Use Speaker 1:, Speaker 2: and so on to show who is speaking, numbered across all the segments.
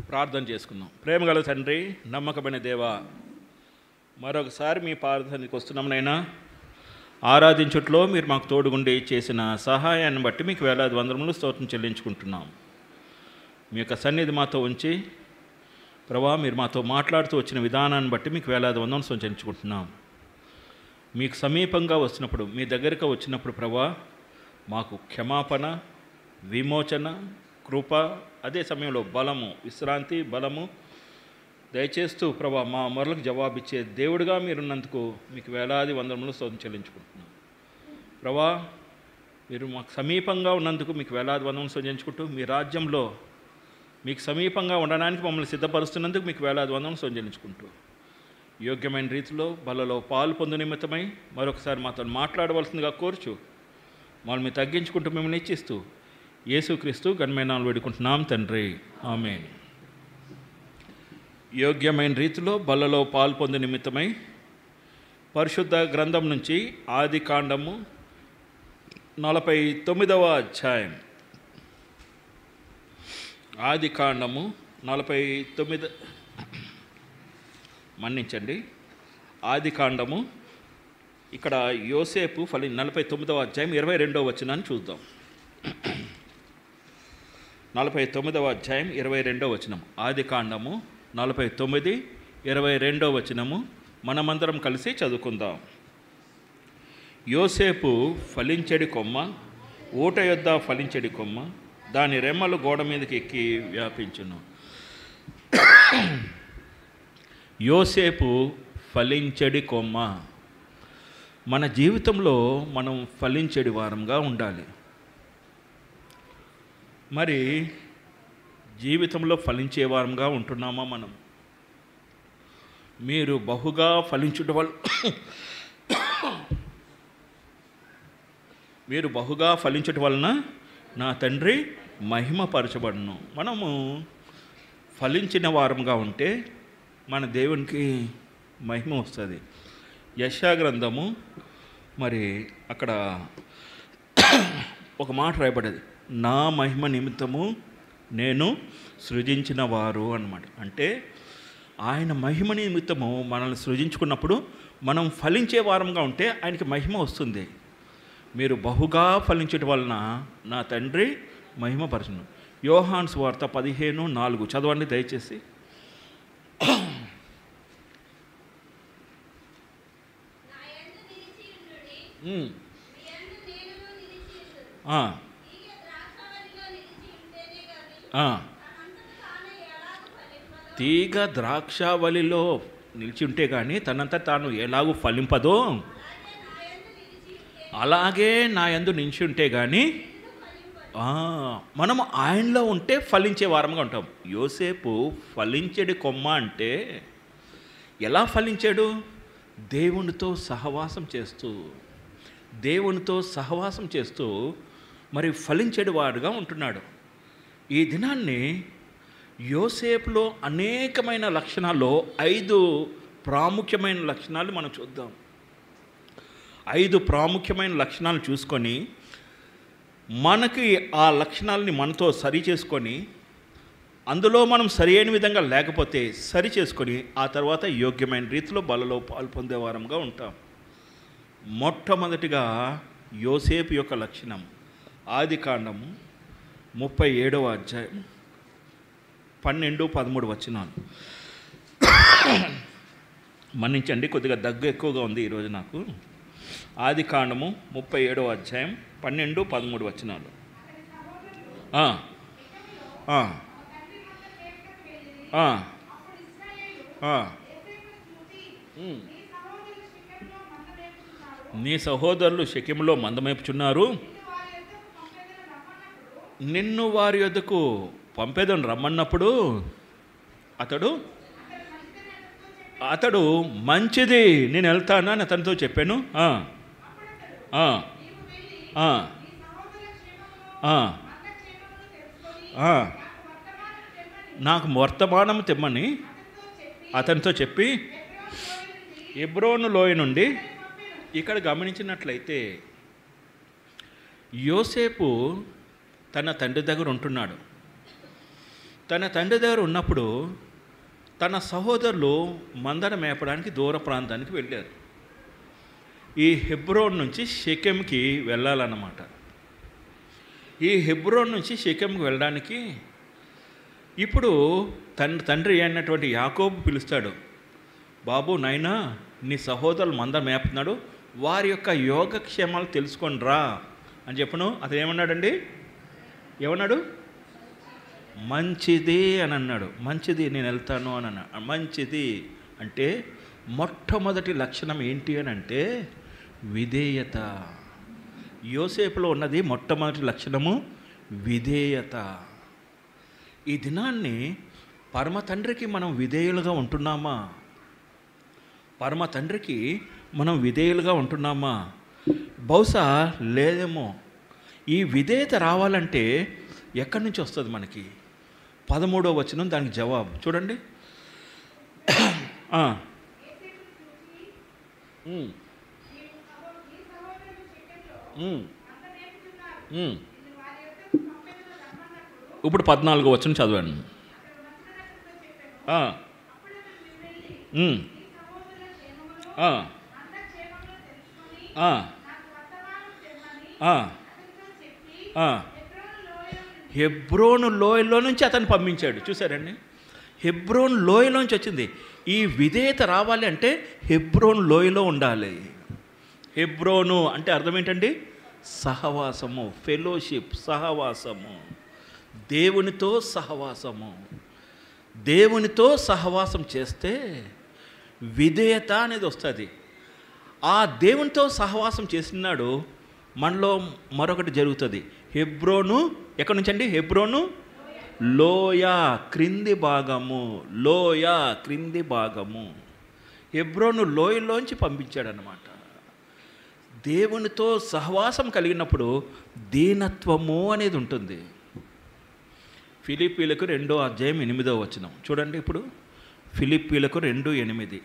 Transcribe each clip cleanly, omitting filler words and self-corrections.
Speaker 1: ప్రార్థన చేసుకుందాం. ప్రేమగల తండ్రి, నమ్మకమైన దేవా, మరొకసారి మీ ప్రార్థనకి వస్తున్నాం నైనా. ఆరాధించుట్లో మీరు మాకు తోడుగుండి చేసిన సహాయాన్ని బట్టి మీకు వేలాది వందరములు స్తోత్రం చెల్లించుకుంటున్నాం. మీ యొక్క సన్నిధి మాతో ఉంచి ప్రభా, మీరు మాతో మాట్లాడుతూ వచ్చిన విధానాన్ని బట్టి మీకు వేలాది వందరములు చెల్లించుకుంటున్నాం. మీకు సమీపంగా వచ్చినప్పుడు, మీ దగ్గరకు వచ్చినప్పుడు ప్రభా, మాకు క్షమాపణ, విమోచన, కృప, అదే సమయంలో బలము, విశ్రాంతి, బలము దయచేస్తూ ప్రభా మా మొరలకు జవాబిచ్చే దేవుడిగా మీరున్నందుకు మీకు వేలాది వందరములు స్తోత్రం చెల్లించుకుంటున్నాం. ప్రభా, మీరు మాకు సమీపంగా ఉన్నందుకు మీకు వేలాది వందరములు చెల్లించుకుంటూ, మీ రాజ్యంలో మీకు సమీపంగా ఉండడానికి మమ్మల్ని సిద్ధపరుస్తున్నందుకు మీకు వేలాది వందరములు చెల్లించుకుంటూ, యోగ్యమైన రీతిలో బలలో పాలు పొందు నిమిత్తమై మరొకసారి మాతో మాట్లాడవలసిందిగా కోరుచు మమ్మల్ని తగ్గించుకుంటూ మిమ్మల్ని ఇచ్చిస్తూ యేసుక్రీస్తు ఘనమైన నామములో వేడుకుంటున్నాం తండ్రి, ఆమేన్. యోగ్యమైన రీతిలో బలలో పాలు పొందు నిమిత్తమై పరిశుద్ధ గ్రంథం నుంచి ఆది కాండము 49వ అధ్యాయం. ఆది కాండము 49, మన్నించండి, ఆది కాండము ఇక్కడ యోసేపు 49వ అధ్యాయం 22వ వచనాన్ని చూద్దాం. 49వ అధ్యాయం 22వ వచనం. ఆది కాండము 49, 22వ వచనము మనమందరం కలిసి చదువుకుందాం. యోసేపు ఫలించెడి కొమ్మ, ఊట యొద్ద ఫలించెడి కొమ్మ, దాని రెమ్మలు గోడ మీదకి ఎక్కి వ్యాపించును. యోసేపు ఫలించెడి కొమ్మ. మన జీవితంలో మనం ఫలించెడి వారంగా ఉండాలి. మరి జీవితంలో ఫలించే వారంగా ఉంటున్నామా మనం? మీరు బహుగా ఫలించుట వల్ల మీరు బహుగా ఫలించుట వలన నా తండ్రి మహిమపరచబడును. మనము ఫలించిన వారంగా ఉంటే మన దేవునికి మహిమ వస్తుంది. యెషయా గ్రంథము, మరి అక్కడ ఒక మాట రాయబడ్డది, నా మహిమ నిమిత్తము నేను సృజించిన వారు అన్నమాట. అంటే ఆయన మహిమ నిమిత్తము మనల్ని సృజించుకున్నప్పుడు మనం ఫలించే వారంగా ఉంటే ఆయనకి మహిమ వస్తుంది. మీరు బహుగా ఫలించడం వలన నా తండ్రి మహిమపరచును. యోహాను సువార్త 15:4 చదవండి దయచేసి. తీగ ద్రాక్షావళిలో నిలిచి ఉంటే కానీ తనంతా తాను ఎలాగూ ఫలింపదో, అలాగే నా యందు నిలిచి ఉంటే కానీ మనము ఆయనలో ఉంటే ఫలించే వారంగా ఉంటాం. యోసేపు ఫలించెడి కొమ్మ అంటే ఎలా ఫలించాడు? దేవునితో సహవాసం చేస్తూ, దేవునితో సహవాసం చేస్తూ మరి ఫలించెడి వాడుగా ఉంటున్నాడు. ఈ దినాన్ని యోసేపులో అనేకమైన లక్షణాల్లో 5 ప్రాముఖ్యమైన లక్షణాలు మనం చూద్దాం. 5 ప్రాముఖ్యమైన లక్షణాలు చూసుకొని మనకి ఆ లక్షణాలని మనతో సరి చేసుకొని, అందులో మనం సరి అయిన విధంగా లేకపోతే సరి చేసుకొని ఆ తర్వాత యోగ్యమైన రీతిలో బలలో పాలు పొందే వారంగా ఉంటాం. మొట్టమొదటిగా యోసేపు యొక్క లక్షణం ఆది కాండము 37వ అధ్యాయం 12-13 వచనాలు. మన్నించండి, కొద్దిగా దగ్గు ఎక్కువగా ఉంది ఈరోజు నాకు. ఆది కాండము 37వ అధ్యాయం 12-13 వచనాలు. నీ సహోదరులు షెకెములో మందమేపుచున్నారు, నిన్ను వారి యొద్దకు పంపేదని రమ్మన్నప్పుడు అతడు మంచిది, నేను వెళ్తాను అని అతనితో చెప్పాను. నాకు వర్తమానం తెమ్మని అతనితో చెప్పి హెబ్రోను లోయ నుండి. ఇక్కడ గమనించినట్లయితే యోసేపు తన తండ్రి దగ్గర ఉంటున్నాడు. తన తండ్రి దగ్గర ఉన్నప్పుడు తన సహోదరులు మందన మేపడానికి దూర ప్రాంతానికి వెళ్ళారు. ఈ హెబ్రోన్ నుంచి షెకెంకి వెళ్ళాలన్నమాట. ఈ హెబ్రోన్ నుంచి షెకెంకి వెళ్ళడానికి ఇప్పుడు తండ్రి అయినటువంటి యాకోబు పిలుస్తాడు, బాబు నాయనా నీ సహోదరులు మంద మేపుతున్నాడు, వారి యొక్క యోగక్షేమాలు తెలుసుకొని రా అని చెప్పను. అతను ఏమన్నాడండి? ఏమన్నాడు? మంచిది అని అన్నాడు. మంచిది, నేను వెళ్తాను అని అన్నాడు. మంచిది అంటే మొట్టమొదటి లక్షణం ఏంటి అని అంటే విధేయత. యోసేపులో ఉన్నది మొట్టమొదటి లక్షణము విధేయత. ఈ దినాన్ని పరమ తండ్రికి మనం విధేయులుగా ఉంటున్నామా? పరమ తండ్రికి మనం విధేయులుగా ఉంటున్నామా? బహుశా లేదేమో. ఈ విధేయత రావాలంటే ఎక్కడి నుంచి వస్తుంది మనకి? 13వ వచనం దానికి జవాబు చూడండి. ఇప్పుడు 14వ వచనం చదవండి. హెబ్రోను లోయలో నుంచి అతను పంపించాడు. చూసారండి, హెబ్రోన్ లోయలోంచి వచ్చింది. ఈ విధేయత రావాలి అంటే హెబ్రోన్ లోయలో ఉండాలి. హెబ్రోను అంటే అర్థం ఏంటండి? సహవాసము, ఫెలోషిప్, సహవాసము, దేవునితో సహవాసము. దేవునితో సహవాసం చేస్తే విధేయత అనేది వస్తుంది. ఆ దేవునితో సహవాసం చేసినాడు మనలో మరొకటి జరుగుతుంది. హెబ్రోను ఎక్కడి నుంచి అండి? హెబ్రోను లోయ, క్రింది భాగము. లోయ, క్రింది భాగము. హెబ్రోను లోయలోంచి పంపించాడనమాట. దేవునితో సహవాసం కలిగినప్పుడు దీనత్వము అనేది ఉంటుంది. ఫిలిప్పీలకు 2వ అధ్యాయం 8వ వచనం చూడండి. ఇప్పుడు ఫిలిప్పీలకు 2:8.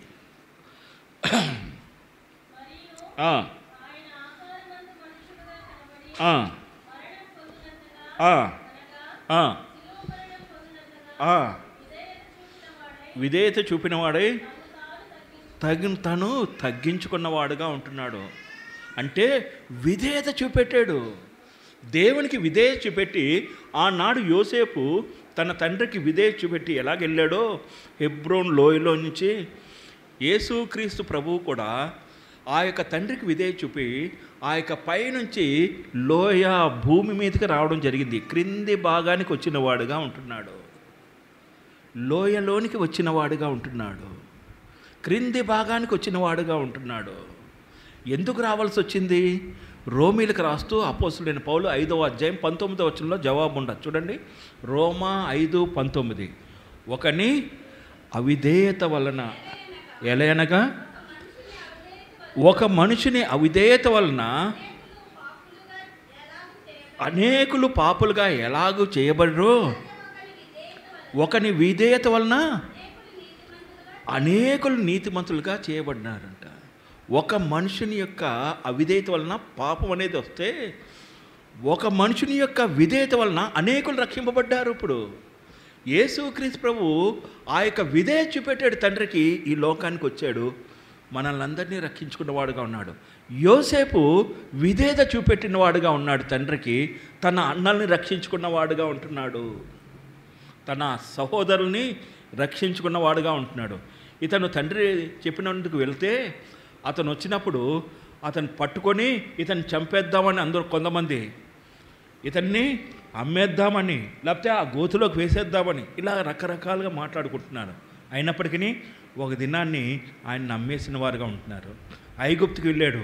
Speaker 1: విధేయత చూపినవాడై తను తగ్గించుకున్నవాడుగా ఉంటున్నాడు. అంటే విధేయత చూపెట్టాడు. దేవునికి విధేయత చూపెట్టి ఆనాడు యోసేపు తన తండ్రికి విధేయత చూపెట్టి ఎలాగెళ్ళాడో హెబ్రోన్ లోయలో నుంచి యేసుక్రీస్తు ప్రభువు కూడా ఆ యొక్క తండ్రికి విధేయత చూపి ఆ యొక్క పైనుంచి లోయ భూమి మీదకి రావడం జరిగింది. క్రింది భాగానికి వచ్చిన వాడుగా ఉంటున్నాడు. లోయలోనికి వచ్చిన వాడుగా ఉంటున్నాడు. క్రింది భాగానికి వచ్చిన వాడుగా ఉంటున్నాడు. ఎందుకు రావాల్సి వచ్చింది? రోమీలకు రాస్తూ అపోస్తులైన పౌలు 5వ అధ్యాయం 19వ వచనంలో జవాబు ఉండదు చూడండి. రోమా 5:19. ఒకని అవిధేయత వలన, ఎలయనగా ఒక మనిషిని అవిధేయత వలన అనేకులు పాపులుగా ఎలాగూ చేయబడరో, ఒకని విధేయత వలన అనేకులు నీతిమంతులుగా చేయబడినారంట. ఒక మనుషుని యొక్క అవిధేయత వలన పాపం అనేది వస్తే, ఒక మనుషుని యొక్క విధేయత వలన అనేకులు రక్షింపబడ్డారు. ఇప్పుడు యేసుక్రీస్తు ప్రభు ఆ యొక్క విధేయత చూపెట్టాడు తండ్రికి, ఈ లోకానికి వచ్చాడు, మనల్ని అందరినీ రక్షించుకున్నవాడుగా ఉన్నాడు. యోసేపు విధేయత చూపెట్టినవాడుగా ఉన్నాడు తండ్రికి, తన అన్నల్ని రక్షించుకున్నవాడుగా ఉంటున్నాడు, తన సహోదరుల్ని రక్షించుకున్నవాడుగా ఉంటున్నాడు. ఇతను తండ్రి చెప్పినందుకు వెళ్తే అతను వచ్చినప్పుడు అతను పట్టుకొని ఇతన్ని చంపేద్దామని అందరూ కొంతమంది, ఇతన్ని అమ్మేద్దామని, లేకపోతే ఆ గోతులోకి వేసేద్దామని ఇలా రకరకాలుగా మాట్లాడుకుంటున్నారు. అయినప్పటికీ ఒక దినాన్ని ఆయన నమ్మేసిన వారుగా ఉంటున్నారు. ఐగుప్తుకి వెళ్ళాడు,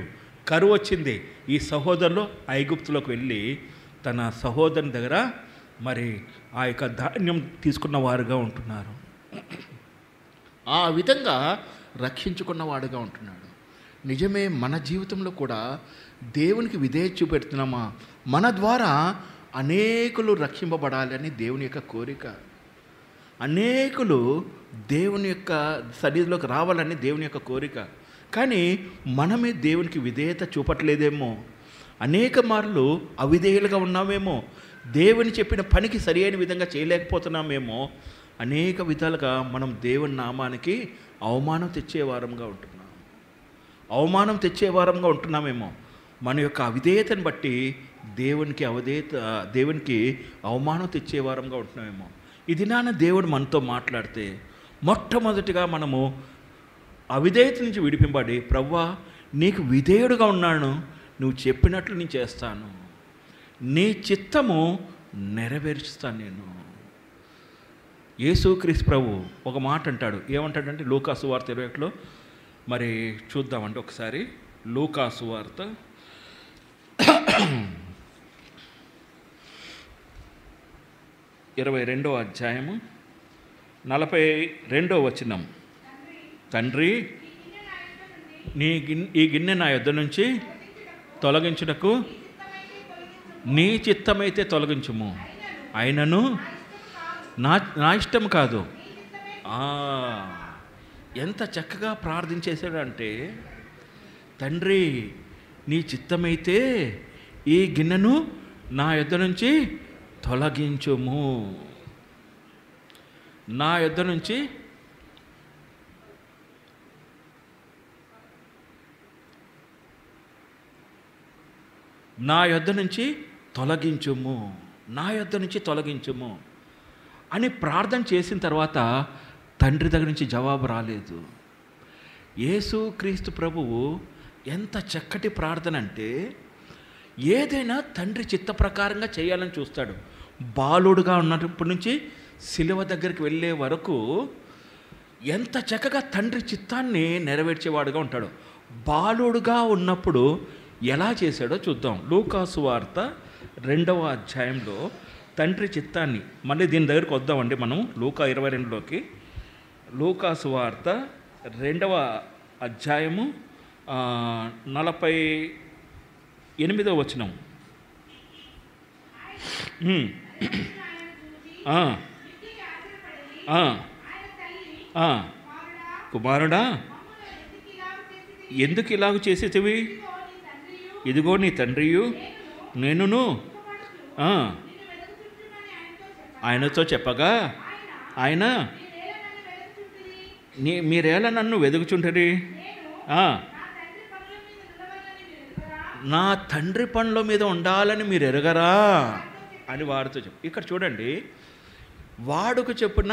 Speaker 1: కరువు వచ్చింది. ఈ సహోదరులు ఐగుప్తులోకి వెళ్ళి తన సహోదరుని దగ్గర మరి ఆ యొక్క ధాన్యం తీసుకున్న వారుగా ఉంటున్నారు. ఆ విధంగా రక్షించుకున్నవాడుగా ఉంటున్నాడు. నిజమే, మన జీవితంలో కూడా దేవునికి విధేయత చూపెడుతున్నామా? మన ద్వారా అనేకులు రక్షింపబడాలని దేవుని యొక్క కోరిక. అనేకులు దేవుని యొక్క సన్నిధిలోకి రావాలని దేవుని యొక్క కోరిక. కానీ మనమే దేవునికి విధేయత చూపట్లేదేమో, అనేక మార్లు అవిధేయులుగా ఉన్నామేమో, దేవుని చెప్పిన పనికి సరి అయిన విధంగా చేయలేకపోతున్నామేమో, అనేక విధాలుగా మనం దేవుని నామానికి అవమానం తెచ్చేవారంగా ఉంటున్నామేమో. మన యొక్క అవిధేయతను బట్టి దేవునికి అవమానం తెచ్చేవారంగా ఉంటున్నామేమో. ఈ దినాన దేవుడు మనతో మాట్లాడితే మొట్టమొదటిగా మనము అవిధేయత నుంచి విడిపింపబడి, ప్రభువా నీకు విధేయుడుగా ఉన్నాను, నువ్వు చెప్పినట్లు నేను చేస్తాను, నీ చిత్తము నెరవేర్చుతాను నేను. యేసుక్రీస్తు ప్రభు ఒక మాట అంటాడు. ఏమంటాడంటే లూకా సువార్త 21లో మరి చూద్దామంటే ఒకసారి. లూకా సువార్త 22వ అధ్యాయము 42వ వచనం. తండ్రి ఈ గిన్నె నా యొద్ద నుంచి తొలగించుటకు నీ చిత్తమైతే తొలగించుము, అయినను నా ఇష్టం కాదు. ఎంత చక్కగా ప్రార్థించేశాడంటే, తండ్రి నీ చిత్తమైతే ఈ గిన్నెను నా యొద్ద నుంచి తొలగించుము, నా యొద్ద నుంచి తొలగించుము అని ప్రార్థన చేసిన తర్వాత తండ్రి దగ్గర నుంచి జవాబు రాలేదు. యేసుక్రీస్తు ప్రభువు ఎంత చక్కటి ప్రార్థన అంటే, ఏదైనా తండ్రి చిత్త ప్రకారంగా చేయాలని చూస్తాడు. బాలుడుగా ఉన్నప్పటి నుంచి శిలువ దగ్గరికి వెళ్ళే వరకు ఎంత చక్కగా తండ్రి చిత్తాన్ని నెరవేర్చేవాడుగా ఉంటాడు. బాలుడుగా ఉన్నప్పుడు ఎలా చేశాడో చూద్దాం. లూకా సువార్త 2వ అధ్యాయంలో తండ్రి చిత్తాన్ని, మళ్ళీ దీని దగ్గరికి వద్దామండి మనం లూకా 22లోకి. లూకా సువార్త 2వ అధ్యాయము 48వ వచనం. కుమారుడా ఎందుకు ఇలాగ చేసేటివి? ఇదిగో నీ తండ్రియు నేనును ఆయనతో చెప్పగా, ఆయన మీరేలా నన్ను వెదుగుచుంటరి? నా తండ్రి పనుల మీద ఉండాలని మీరు ఎరగరా అని వాడితో చెప్పు. ఇక్కడ చూడండి, వాడుకు చెప్పున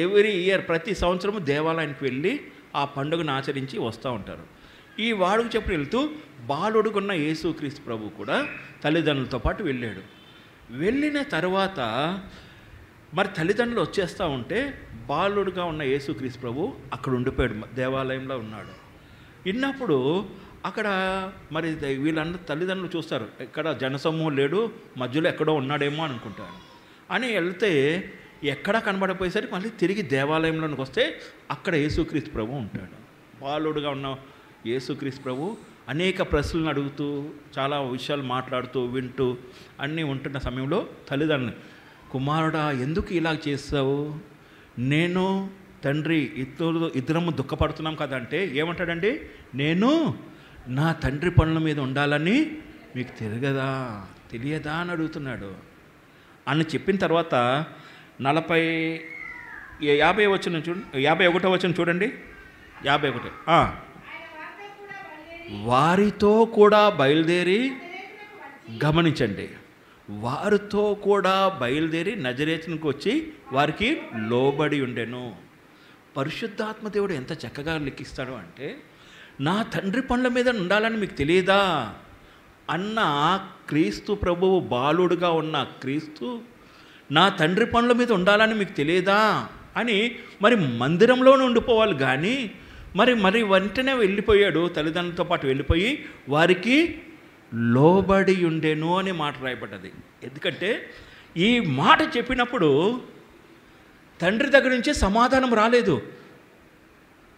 Speaker 1: ఎవ్రీ ఇయర్ ప్రతి సంవత్సరము దేవాలయానికి వెళ్ళి ఆ పండుగను ఆచరించి వస్తూ ఉంటారు. ఈ వాడుకు చెప్పున వెళ్తూ బాలుడుకున్న యేసుక్రీస్తు ప్రభు కూడా తల్లిదండ్రులతో పాటు వెళ్ళాడు. వెళ్ళిన తర్వాత మరి తల్లిదండ్రులు వచ్చేస్తూ ఉంటే బాలుడుగా ఉన్న యేసుక్రీస్తు ప్రభు అక్కడ ఉండిపోయాడు, దేవాలయంలో ఉన్నాడు. విన్నప్పుడు అక్కడ మరి వీళ్ళందరూ తల్లిదండ్రులు చూస్తారు, ఎక్కడ జనసమూహం లేడు, మధ్యలో ఎక్కడో ఉన్నాడేమో అనుకుంటారు. అని వెళ్తే ఎక్కడా కనబడిపోయేసరికి మళ్ళీ తిరిగి దేవాలయంలోనికి వస్తే అక్కడ యేసుక్రీస్తు ప్రభు ఉంటాడు. బాలుడుగా ఉన్న యేసుక్రీస్తు ప్రభు అనేక ప్రశ్నలను అడుగుతూ, చాలా విషయాలు మాట్లాడుతూ, వింటూ అన్నీ ఉంటున్న సమయంలో తల్లిదండ్రులు, కుమారుడా ఎందుకు ఇలా చేస్తావు? నేను తండ్రి ఇద్దరము దుఃఖపడుతున్నాం కదా అంటే ఏమంటాడండి, నేను నా తండ్రి పనుల మీద ఉండాలని మీకు తెలియదా అని అడుగుతున్నాడు. అని చెప్పిన తర్వాత 51వ వచనం చూడండి. 51 వారితో కూడా బయలుదేరి, గమనించండి, వారితో కూడా బయలుదేరి నజరేతునికి వచ్చి వారికి లోబడి ఉండెను. పరిశుద్ధాత్మ దేవుడు ఎంత చక్కగా లిఖిస్తాడు అంటే, నా తండ్రి పనుల మీద ఉండాలని మీకు తెలియదా అన్న క్రీస్తు ప్రభువు, బాలుడుగా ఉన్న క్రీస్తు నా తండ్రి పనుల మీద ఉండాలని మీకు తెలియదా అని మరి మందిరంలోనే ఉండిపోవాలి. కానీ మరి వెంటనే వెళ్ళిపోయాడు, తల్లిదండ్రులతో పాటు వెళ్ళిపోయి వారికి లోబడి ఉండెను అని మాట రాయబడ్డది. ఎందుకంటే ఈ మాట చెప్పినప్పుడు తండ్రి దగ్గర నుంచి సమాధానం రాలేదు.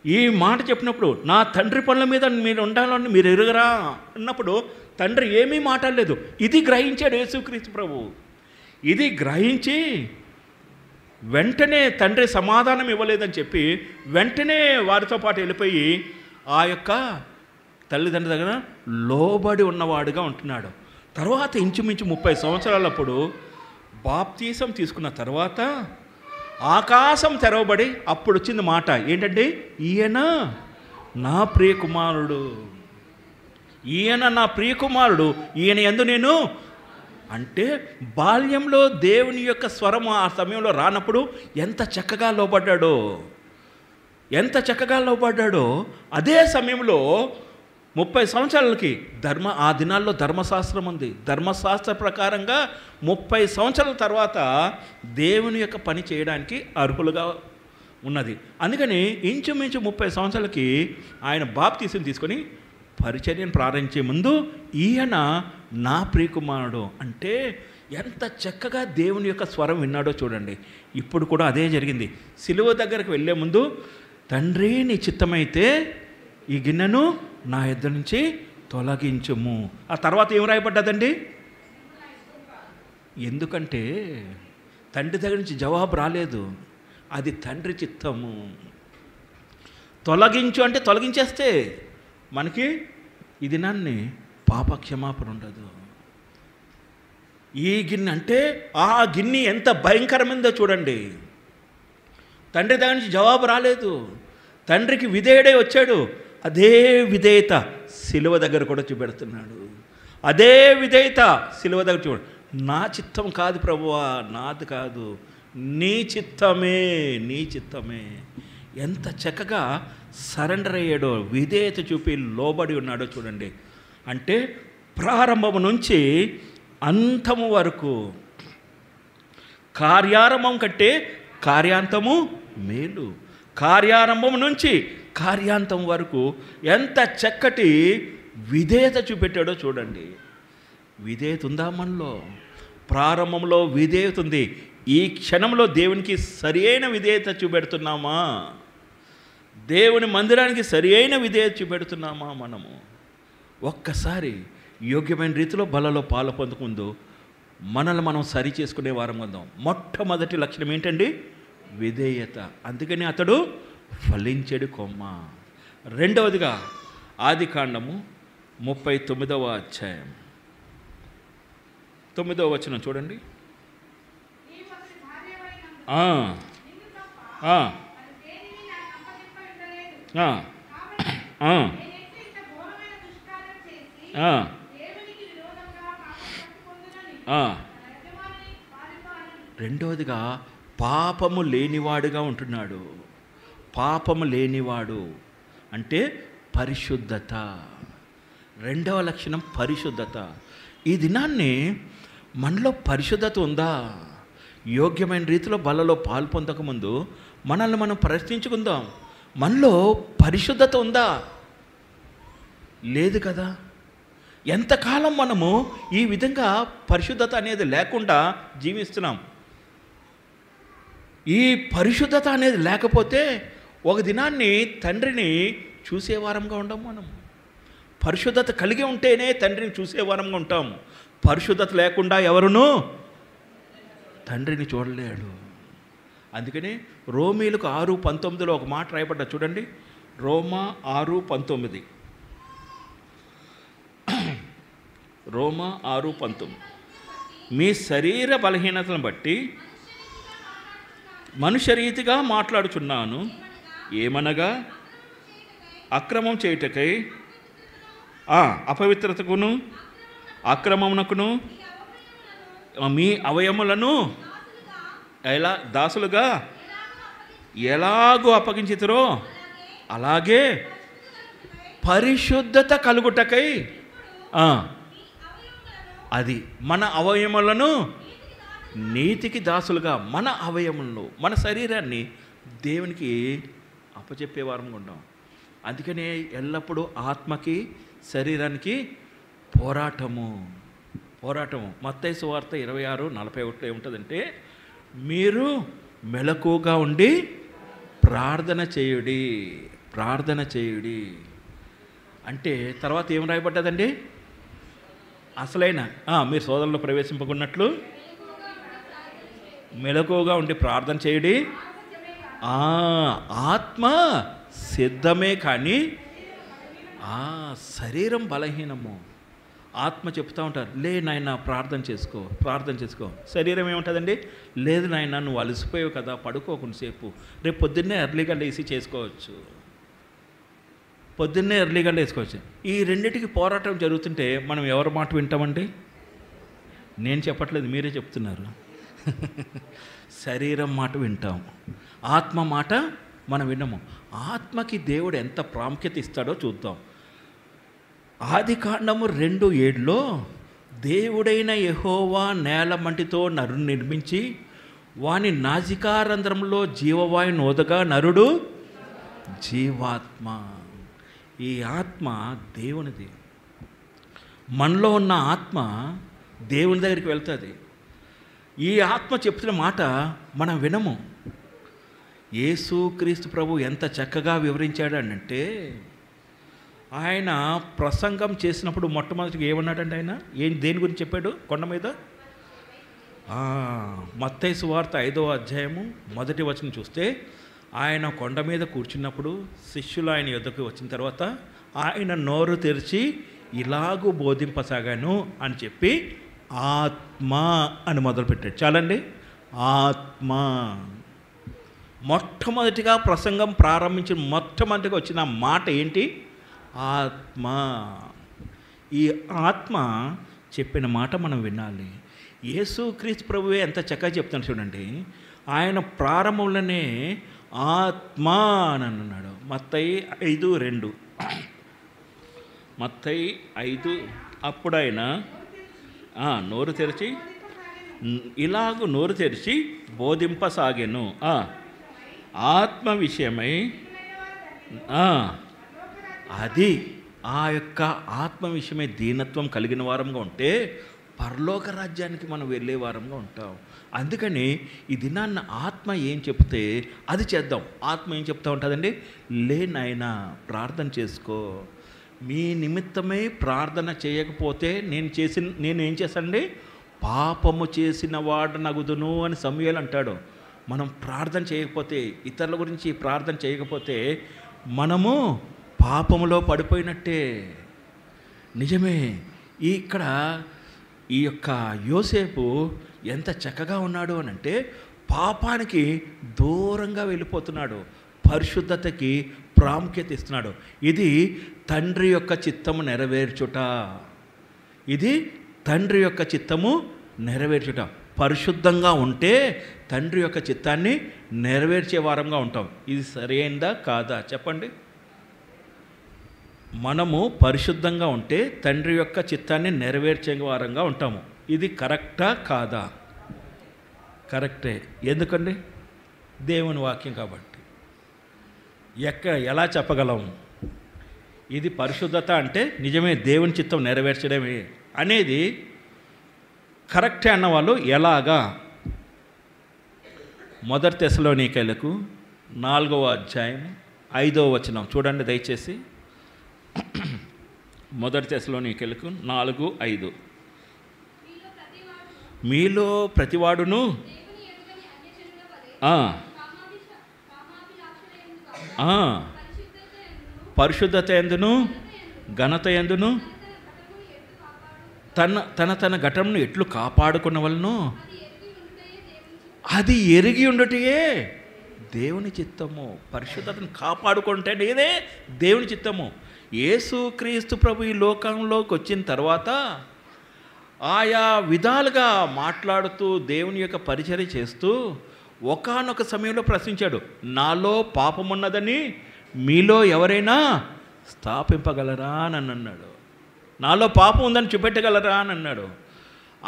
Speaker 1: ఈ మాట చెప్పినప్పుడు నా తండ్రి పనుల మీద మీరు ఉండాలని మీరు ఎరుగరా అన్నప్పుడు తండ్రి ఏమీ మాట్లాడలేదు. ఇది గ్రహించాడు యేసుక్రీస్తు ప్రభు. ఇది గ్రహించి వెంటనే తండ్రి సమాధానం ఇవ్వలేదని చెప్పి వెంటనే వారితో పాటు వెళ్ళిపోయి ఆ యొక్క తల్లిదండ్రుల దగ్గర లోబడి ఉన్నవాడుగా ఉంటున్నాడు. తర్వాత ఇంచుమించు 30 సంవత్సరాలప్పుడు బాప్తీసం తీసుకున్న తర్వాత ఆకాశం తెరవబడి అప్పుడు వచ్చింది మాట ఏంటంటే, ఈయన నా ప్రియకుమారుడు, ఈయన నా ప్రియకుమారుడు, ఈయన యందు నేను. అంటే బాల్యంలో దేవుని యొక్క స్వరం ఆ సమయంలో రానప్పుడు ఎంత చక్కగా లోబడ్డాడో, ఎంత చక్కగా లోబడ్డాడో, అదే సమయంలో 30 సంవత్సరాలకి ఆ దినాల్లో ధర్మశాస్త్రం ఉంది. ధర్మశాస్త్ర ప్రకారంగా 30 సంవత్సరాల తర్వాత దేవుని యొక్క పని చేయడానికి అర్హులుగా ఉన్నది. అందుకని ఇంచుమించు 30 సంవత్సరాలకి ఆయన బాప్తీసం తీసుకొని పరిచర్యను ప్రారంభించే ముందు ఈయన నా ప్రియకుమారుడు అంటే ఎంత చక్కగా దేవుని యొక్క స్వరం విన్నాడో చూడండి. ఇప్పుడు కూడా అదే జరిగింది. సిలువ దగ్గరకు వెళ్ళే ముందు, తండ్రి నీ చిత్తమైతే ఈ గిన్నెను నా యొద్ద నుంచి తొలగించుము. ఆ తర్వాత ఏం రాయబడ్డదండి? ఎందుకంటే తండ్రి దగ్గర నుంచి జవాబు రాలేదు. అది తండ్రి చిత్తము. తొలగించు అంటే తొలగించేస్తే మనకి ఈ దినాన్ని పాప క్షమాపణ ఉండదు. ఈ గిన్నె అంటే ఆ గిన్నె ఎంత భయంకరమైందో చూడండి. తండ్రి దగ్గర నుంచి జవాబు రాలేదు. తండ్రికి విధేయుడై వచ్చాడు. అదే విధేయత సిలువ దగ్గర కూడా చూపెడుతున్నాడు. అదే విధేయత సిలువ దగ్గర చూడు. నా చిత్తం కాదు ప్రభువా, నాది కాదు, నీ చిత్తమే, నీ చిత్తమే. ఎంత చక్కగా సరెండర్ అయ్యాడో, విధేయత చూపి లోబడి ఉన్నాడో చూడండి. అంటే ప్రారంభము నుంచి అంతము వరకు కార్యారంభం కంటే కార్యాంతము మేలు. కార్యారంభం నుంచి కార్యాంతం వరకు ఎంత చక్కటి విధేయత చూపెట్టాడో చూడండి. విధేయత ఉందా మనలో? ప్రారంభంలో విధేయత ఉంది. ఈ క్షణంలో దేవునికి సరి అయిన విధేయత చూపెడుతున్నామా? దేవుని మందిరానికి సరి అయిన విధేయత చూపెడుతున్నామా మనము? ఒక్కసారి యోగ్యమైన రీతిలో బలలో పాలు పొందుకుందు మనల్ని మనం సరి చేసుకునే వారం ఉందాం. మొట్టమొదటి లక్షణం ఏంటండి? విధేయత. అందుకని అతడు ఫలించెడు కొమ్మ. రెండవదిగా ఆదికాండము 39వ అధ్యాయం 9వ వచనం చూడండి. రెండవదిగా పాపము లేనివాడుగా ఉంటున్నాడు. పాపము లేనివాడు అంటే పరిశుద్ధత. రెండవ లక్షణం పరిశుద్ధత. ఈ దినాన్ని మనలో పరిశుద్ధత ఉందా? యోగ్యమైన రీతిలో బలలో పాలు పొందకముందు మనల్ని మనం ప్రశ్నించుకుందాం. మనలో పరిశుద్ధత ఉందా? లేదు కదా. ఎంతకాలం మనము ఈ విధంగా పరిశుద్ధత అనేది లేకుండా జీవిస్తున్నాం. ఈ పరిశుద్ధత అనేది లేకపోతే ఒక దినాన్ని తండ్రిని చూసేవారంగా ఉండం. మనం పరిశుద్ధత కలిగి ఉంటేనే తండ్రిని చూసేవారంగా ఉంటాం. పరిశుద్ధత లేకుండా ఎవరునూ తండ్రిని చూడలేడు. అందుకని రోమీలకు 6:19 ఒక మాట రాయబడ్డా చూడండి. రోమా 6:19. రోమా 6:19. మీ శరీర బలహీనతను బట్టి మనుష్య రీతిగా మాట్లాడుచున్నాను. ఏమనగా అక్రమం చేయుటకై, అపవిత్రతకును అక్రమమునకును మీ అవయములను దాసులుగా ఎలాగో అప్పగించుతారో అలాగే పరిశుద్ధత కలుగుటకై అది మన అవయములను నీతికి దాసులుగా, మన అవయములను, మన శరీరాన్ని దేవునికి అప్పచెప్పేవారంగా ఉంటాం. అందుకనే ఎల్లప్పుడూ ఆత్మకి శరీరానికి పోరాటము. మత్తయి సువార్త 26:41 ఏముంటుందంటే, మీరు మెలకుగా ఉండి ప్రార్థన చేయుడి అంటే తర్వాత ఏం రాయబడ్డదండి? అసలైన మీరు సోదరులు ప్రవేశింపకున్నట్లు మెలకుగా ఉండి ప్రార్థన చేయుడి. ఆత్మ సిద్ధమే కానీ శరీరం బలహీనము. ఆత్మ చెప్తూ ఉంటారు, లే నాయన ప్రార్థన చేసుకో, ప్రార్థన చేసుకో. శరీరం ఏముంటుందండి, లేదు నాయన నువ్వు అలసిపోయావు కదా, పడుకో కొంతసేపు, రేపు పొద్దున్నే ఎర్లీగా లేచి చేసుకోవచ్చు, పొద్దున్నే ఎర్లీగా లేసుకోవచ్చు. ఈ రెండింటికి పోరాటం జరుగుతుంటే మనం ఎవరి మాట వింటామండి? నేను చెప్పట్లేదు, మీరే చెప్తున్నారు. శరీరం మాట వింటాం, ఆత్మ మాట మనం వినము. ఆత్మకి దేవుడు ఎంత ప్రాముఖ్యత ఇస్తాడో చూద్దాం. ఆదికాండము 2:7 దేవుడైన యెహోవా నేల మంటితో నరుని నిర్మించి వాని నాసికారంధ్రంలో జీవవాయు నోదగా నరుడు జీవాత్మ. ఈ ఆత్మ దేవునిది. మనలో ఉన్న ఆత్మ దేవుని దగ్గరికి వెళ్తుంది. ఈ ఆత్మ చెప్తున్న మాట మనం వినము. యేసుక్రీస్తు ప్రభు ఎంత చక్కగా వివరించాడంటే, ఆయన ప్రసంగం చేసినప్పుడు మొట్టమొదటిగా ఏమన్నాడంటే, ఆయన దేని గురించి చెప్పాడు కొండ మీద? మత్తయి సువార్త 5వ అధ్యాయము 1వ వచనం చూస్తే, ఆయన కొండ మీద కూర్చున్నప్పుడు శిష్యులు ఆయన యొద్దకు వచ్చిన తర్వాత ఆయన నోరు తెరిచి ఇలాగూ బోధింపసాగాను అని చెప్పి ఆత్మ అని మొదలుపెట్టాడు. చాలండి, ఆత్మ. మొట్టమొదటిగా ప్రసంగం ప్రారంభించిన మొట్టమొదటిగా వచ్చిన మాట ఏంటి? ఆత్మ. ఈ ఆత్మ చెప్పిన మాట మనం వినాలి. యేసుక్రీస్తు ప్రభువే ఎంత చక్కగా చెప్తాను చూడండి. ఆయన ప్రారంభంలోనే ఆత్మ అని అన్నాడు. మత్తయి 5:2. మత్తయి 5. అప్పుడు ఆయన నోరు తెరిచి ఇలాగూ నోరు తెరిచి బోధింపసాగెను. ఆత్మ విషయమై అది ఆ యొక్క ఆత్మ విషయమై దీనత్వం కలిగిన వారంగా ఉంటే పరలోక రాజ్యానికి మనం వెళ్ళే వారంగా ఉంటాం. అందుకని ఈ దినాన్న ఆత్మ ఏం చెప్తే అది చేద్దాం. ఆత్మ ఏం చెప్తా ఉంటుందండి? లే నాయనా ప్రార్థన చేసుకో. మీ నిమిత్తమై ప్రార్థన చేయకపోతే నేను ఏం చేశానండి? పాపము చేసిన వాడు నగుదును అని సమూయేలు అంటాడు. మనం ప్రార్థన చేయకపోతే, ఇతరుల గురించి ప్రార్థన చేయకపోతే మనము పాపములో పడిపోయినట్టే. నిజమే. ఇక్కడ ఈ యొక్క యోసేపు ఎంత చక్కగా ఉన్నాడు అని అంటే, పాపానికి దూరంగా వెళ్ళిపోతున్నాడు, పరిశుద్ధతకి ప్రాముఖ్యత ఇస్తున్నాడు. ఇది తండ్రి యొక్క చిత్తము నెరవేర్చుట. ఇది తండ్రి యొక్క చిత్తము నెరవేర్చుట. పరిశుద్ధంగా ఉంటే తండ్రి యొక్క చిత్తాన్ని నెరవేర్చే వారంగా ఉంటాం. ఇది సరైనదా కాదా చెప్పండి? మనము పరిశుద్ధంగా ఉంటే తండ్రి యొక్క చిత్తాన్ని నెరవేర్చే వారంగా ఉంటాము. ఇది కరెక్టా కాదా? కరెక్టే. ఎందుకండి? దేవుని వాక్యం కాబట్టి. ఎలా చెప్పగలం? ఇది పరిశుద్ధత అంటే నిజమే దేవుని చిత్తం నెరవేర్చడమే అనేది కరెక్టే అన్నవాళ్ళు ఎలాగా? 1 తెస్సలోనికైలకు 4వ అధ్యాయం 5వ వచనం చూడండి దయచేసి. 1 తెస్సలోనికైలకు 4:5. మీలో ప్రతివాడును పరిశుద్ధత యందును ఘనత యందును తన ఘటమును ఎట్లు కాపాడుకున్న వలనో అది ఎరిగి ఉండటయే దేవుని చిత్తము. పరిశుద్ధతను కాపాడుకుంటే ఇదే దేవుని చిత్తము. యేసుక్రీస్తు ప్రభు ఈ లోకంలోకి వచ్చిన తర్వాత ఆయా విధాలుగా మాట్లాడుతూ దేవుని యొక్క పరిచర్య చేస్తూ ఒకానొక సమయంలో ప్రశ్నించాడు, నాలో పాపమున్నదని మీలో ఎవరైనా స్థాపింపగలరా అని అన్నాడు. నాలో పాపం ఉందని చూపెట్టగలరా అని అన్నాడు.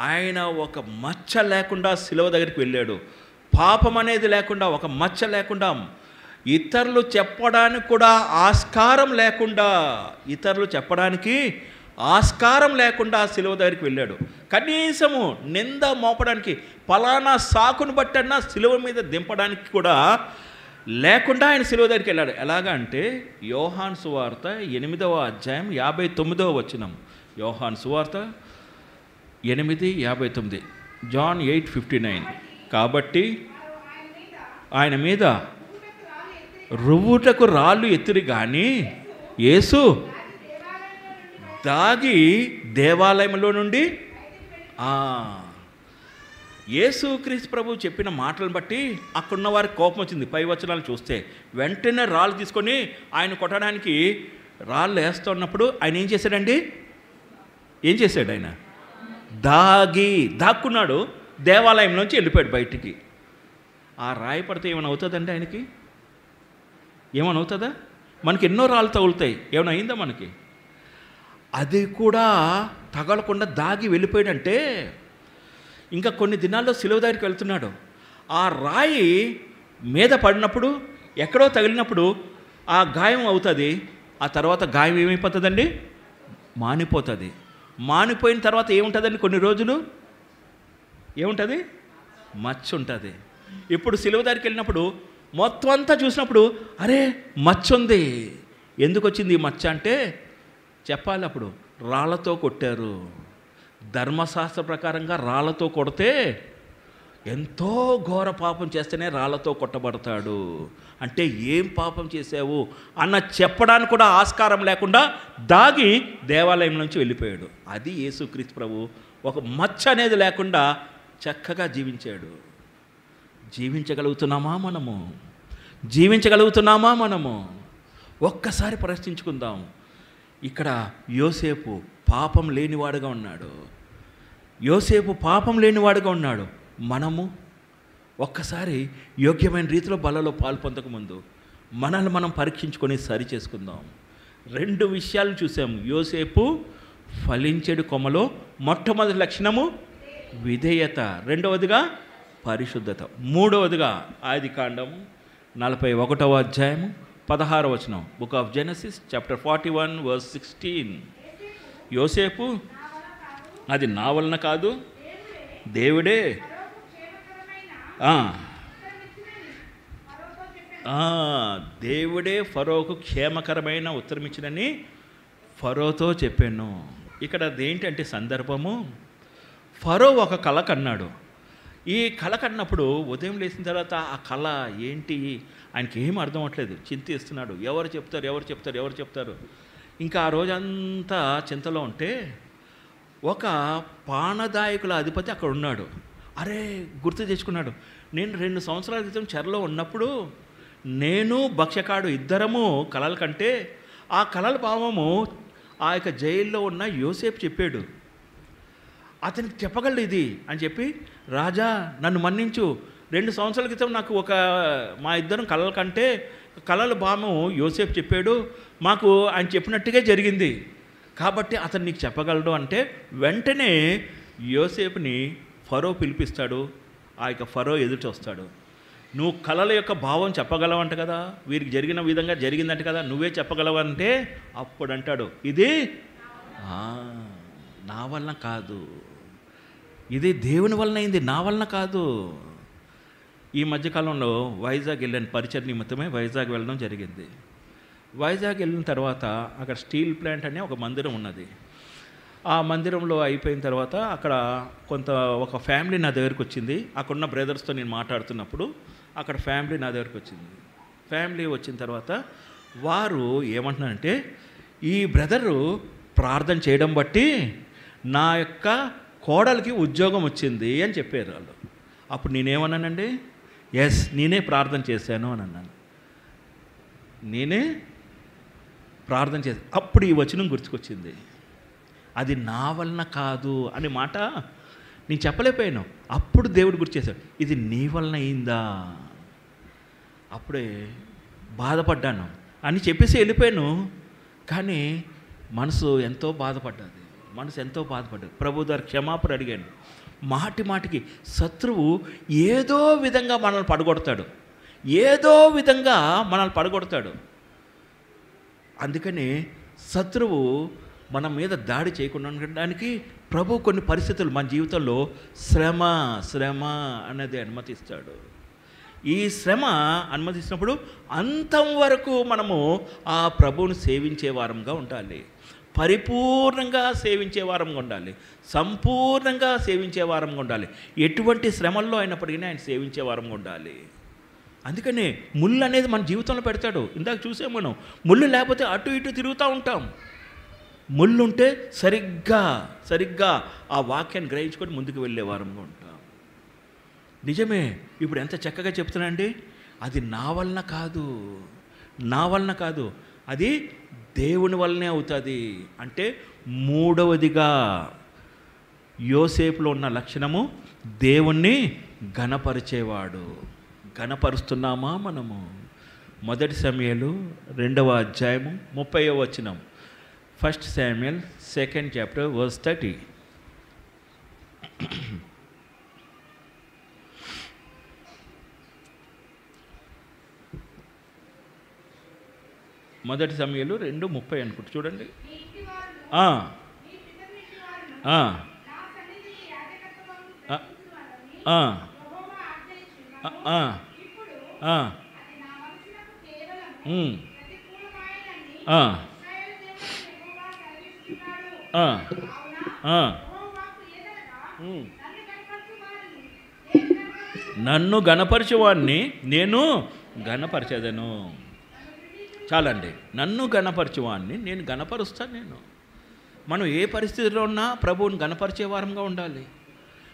Speaker 1: ఆయన ఒక మచ్చ లేకుండా శిలువ దగ్గరికి వెళ్ళాడు. పాపం అనేది లేకుండా, ఒక మచ్చ లేకుండా, ఇతరులు చెప్పడానికి కూడా ఆస్కారం లేకుండా, ఇతరులు చెప్పడానికి ఆస్కారం లేకుండా శిలువ దగ్గరికి వెళ్ళాడు. కనీసము నింద మోపడానికి, పలానా సాకును బట్టన్నా శిలువ మీద దింపడానికి కూడా లేకుండా ఆయన శిలువ దగ్గరికి వెళ్ళాడు. ఎలాగా అంటే యోహాను సువార్త 8వ అధ్యాయం 59వ వచనం. యోహాను సువార్త 8:59. జాన్ 8:59. కాబట్టి ఆయన మీద రువ్వుటకు రాళ్ళు ఎత్తిరి కానీ యేసు దాగి దేవాలయంలో నుండి యేసుక్రీస్తు ప్రభు చెప్పిన మాటలను బట్టి అక్కడున్న వారికి కోపం వచ్చింది. పై వచనాలు చూస్తే వెంటనే రాళ్ళు తీసుకొని ఆయన కొట్టడానికి రాళ్ళు వేస్తున్నప్పుడు ఆయన ఏం చేశాడండి? ఏం చేశాడు? ఆయన దాక్కున్నాడు, దేవాలయం నుంచి వెళ్ళిపోయాడు బయటికి. ఆ రాయి పడితే ఏమైనా అవుతుందండి ఆయనకి? ఏమైనా అవుతుందా? మనకి ఎన్నో రాళ్ళు తగులుతాయి, ఏమైనా అయిందా మనకి? అది కూడా తగలకుండా దాగి వెళ్ళిపోయాడంటే ఇంకా కొన్ని దినాల్లో సిలువ దగ్గరికి వెళ్తున్నాడు. ఆ రాయి మీద పడినప్పుడు ఎక్కడో తగిలినప్పుడు ఆ గాయం అవుతుంది. ఆ తర్వాత గాయం ఏమైపోతుందండి? మానిపోతుంది. మానిపోయిన తర్వాత ఏముంటుందండి? కొన్ని రోజులు ఏముంటుంది? మచ్చ ఉంటుంది. ఇప్పుడు సిలువ దగ్గరికి వెళ్ళినప్పుడు మొత్తం అంతా చూసినప్పుడు అరే మచ్చ ఉంది. ఎందుకు వచ్చింది ఈ మచ్చ అంటే చెప్పాలి. అప్పుడు రాళ్లతో కొట్టారు. ధర్మశాస్త్ర ప్రకారంగా రాళ్లతో కొడితే ఎంతో ఘోర పాపం చేస్తేనే రాళ్లతో కొట్టబడతాడు. అంటే ఏం పాపం చేసావు అన్న చెప్పడానికి కూడా ఆస్కారం లేకుండా దాగి దేవాలయం నుంచి వెళ్ళిపోయాడు. అది యేసుక్రీస్తు ప్రభు ఒక మచ్చ అనేది లేకుండా చక్కగా జీవించాడు. జీవించగలుగుతున్నామా మనము? జీవించగలుగుతున్నామా మనము? ఒక్కసారి ప్రశ్నించుకుందాం. ఇక్కడ యోసేపు పాపం లేనివాడుగా ఉన్నాడు. యోసేపు పాపం లేనివాడుగా ఉన్నాడు. మనము ఒక్కసారి యోగ్యమైన రీతిలో బలలో పాలు పొందకముందు మనల్ని మనం పరీక్షించుకొని సరి చేసుకుందాం. 2 విషయాలు చూసాము. యోసేపు ఫలించెడు కొమ్మలో మొట్టమొదటి లక్షణము విధేయత, రెండవదిగా పరిశుద్ధత, మూడవదిగా ఆదికాండము 41వ అధ్యాయము 16వ వచనం. Book of Genesis chapter 41 verse 16. యోసేపు అది నా వలన కాదు, దేవుడే దేవుడే ఫరోకు క్షేమకరమైన ఉత్తరం ఇచ్చినని ఫరోతో చెప్పాను. ఇక్కడ అదేంటంటే సందర్భము, ఫరో ఒక కల కన్నాడు. ఈ కల కన్నప్పుడు ఉదయం లేచిన తర్వాత ఆ కళ ఏంటి ఆయనకి ఏం అర్థం అవ్వట్లేదు, చింతిస్తున్నాడు. ఎవరు చెప్తారు. ఇంకా ఆ రోజంతా చింతలో ఉంటే ఒక పానదాయకుల అధిపతి అక్కడ ఉన్నాడు. అరే గుర్తు తెచ్చుకున్నాడు, నేను 2 సంవత్సరాల క్రితం చెరలో ఉన్నప్పుడు నేను భక్ష్యకాడు ఇద్దరము కలల కంటే ఆ కలల భావము ఆ యొక్క జైల్లో ఉన్న యోసేపు చెప్పాడు. అతనికి చెప్పగలడు ఇది అని చెప్పి, రాజా నన్ను మన్నించు, 2 సంవత్సరాల క్రితం నాకు మా ఇద్దరం కలల కంటే కలల భావము యోసేపు చెప్పాడు, మాకు ఆయన చెప్పినట్టుగా జరిగింది కాబట్టి అతను నీకు చెప్పగలడు అంటే వెంటనే యోసేపుని ఫరో పిలిపిస్తాడు. ఆ యొక్క ఫరో ఎదుటి వస్తాడు. నువ్వు కళల యొక్క భావం చెప్పగలవంట కదా, వీరికి జరిగిన విధంగా జరిగిందంట కదా, నువ్వే చెప్పగలవంటే అప్పుడు అంటాడు ఇది నా వలన కాదు, ఇది దేవుని వలన అయింది, నా వలన కాదు. ఈ మధ్యకాలంలో వైజాగ్ వెళ్ళాను, పరిచయ నిమిత్తమే వైజాగ్ వెళ్ళడం జరిగింది. వైజాగ్ వెళ్ళిన తర్వాత అక్కడ స్టీల్ ప్లాంట్ అనే ఒక మందిరం ఉన్నది. ఆ మందిరంలో అయిపోయిన తర్వాత అక్కడ ఒక ఫ్యామిలీ నా దగ్గరికి వచ్చింది. అక్కడున్న బ్రదర్స్తో నేను మాట్లాడుతున్నప్పుడు అక్కడ ఫ్యామిలీ నా దగ్గరికి వచ్చింది. ఫ్యామిలీ వచ్చిన తర్వాత వారు ఏమంటున్నారంటే, ఈ బ్రదరు ప్రార్థన చేయడం బట్టి నా యొక్క కోడలికి ఉద్యోగం వచ్చింది అని చెప్పారు వాళ్ళు. అప్పుడు నేనేమన్నానండి, ఎస్ నేనే ప్రార్థన చేశాను అని అన్నాను. నేనే ప్రార్థన చేశాను. అప్పుడు ఈ వచనం గుర్తుకొచ్చింది, అది నా వలన కాదు అనే మాట నేను చెప్పలేకపోయాను. అప్పుడు దేవుడు గుర్తు చేశాడు, ఇది నీ వలన అయిందా. అప్పుడే బాధపడ్డాను అని చెప్పేసి వెళ్ళిపోయాను. కానీ మనసు ఎంతో బాధపడ్డది, ప్రభు దగ్గర క్షమాపణ అడిగాను. మాటికి శత్రువు ఏదో విధంగా మనల్ని పడగొడతాడు. అందుకని శత్రువు మన మీద దాడి చేయకుండా ఉండడానికి ప్రభు కొన్ని పరిస్థితులు మన జీవితంలో శ్రమ అనేది అనుమతిస్తాడు. ఈ శ్రమ అనుమతిస్తున్నప్పుడు అంతం వరకు మనము ఆ ప్రభువును సేవించే వారంగా ఉండాలి, పరిపూర్ణంగా సేవించే వారంగా ఉండాలి, సంపూర్ణంగా సేవించే వారంగా ఉండాలి. ఎటువంటి శ్రమల్లో అయినప్పటికీ ఆయన సేవించే వారంగా ఉండాలి. అందుకనే ముళ్ళు అనేది మన జీవితంలో పెడతాడు. ఇందాక చూసాం మనం, ముళ్ళు లేకపోతే అటు ఇటు తిరుగుతూ ఉంటాం. ముళ్ళుంటే సరిగ్గా ఆ వాక్యాన్ని గ్రహించుకొని ముందుకు వెళ్ళే వారంగా ఉంటాం. నిజమే, ఇప్పుడు ఎంత చక్కగా చెప్తున్నానండి. అది నా వలన కాదు, అది దేవుని వల్లనే అవుతుంది. అంటే మూడవదిగా యోసేపులో ఉన్న లక్షణము దేవుణ్ణి ఘనపరిచేవాడు. ఘనపరుస్తున్నామా మనము? 1 సమూయేలు 2వ అధ్యాయము 30వ వచనం. 1 Samuel 2nd chapter verse 30. మొదటి సమూయేలు 2:30 అనుకుంటా, చూడండి. నన్ను గణపరచువాన్ని నేను గణపరచేదను. చాలండి. నన్ను గణపరచువాన్ని నేను గణపరుస్తాను. మనం ఏ పరిస్థితిలో ఉన్నా ప్రభువుని గణపరిచే వారంగా ఉండాలి.